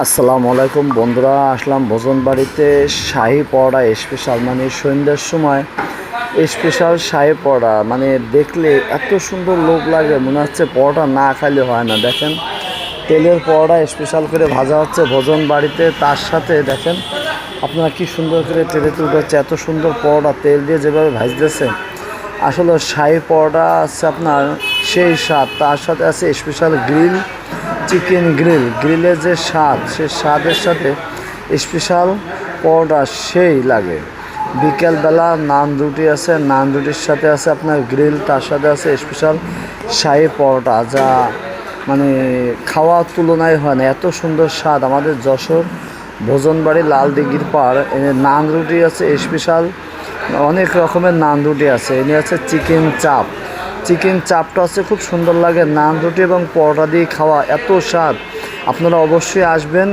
আসসালামু আলাইকুম বন্ধুরা, আসলাম ভোজন বাড়িতে শাহী পরোটা স্পেশাল, মানে সন্ধ্যার সময় স্পেশাল শাহী পরোটা, মানে দেখলে এত সুন্দর লোভ লাগে, মনে হচ্ছে পরোটা না খাইলে হয় না। দেখেন তেলের পরোটা স্পেশাল করে ভাজা হচ্ছে ভোজন বাড়িতে, তার সাথে দেখেন আপনারা কি সুন্দর করে তেলে তুলতে হচ্ছে, এত সুন্দর পরোটা তেল দিয়ে যেভাবে ভাজতেছে। আসলে শাহী পরোটা আছে আপনার সেই স্বাদ, তার সাথে আছে স্পেশাল গ্রিল চিকেন গ্রিলের যে স্বাদ, সে স্বাদের সাথে স্পেশাল পরোটা সেই লাগে। বিকেলবেলা নান রুটি আছে, নান রুটির সাথে আছে আপনার গ্রিল, তার সাথে আছে স্পেশাল শাহী পরোটা, যা মানে খাওয়ার তুলনায় হয় না, এত সুন্দর স্বাদ। আমাদের যশোর ভোজনবাড়ি লাল দিঘির পাড় নান রুটি আছে স্পেশাল, অনেক রকমের নান রুটি আছে। এনে আছে চিকেন চাপটা আছে, খুব সুন্দর লাগে। নান রুটি এবং পরোটা দিয়ে খাওয়া এত স্বাদ, আপনারা অবশ্যই আসবেন।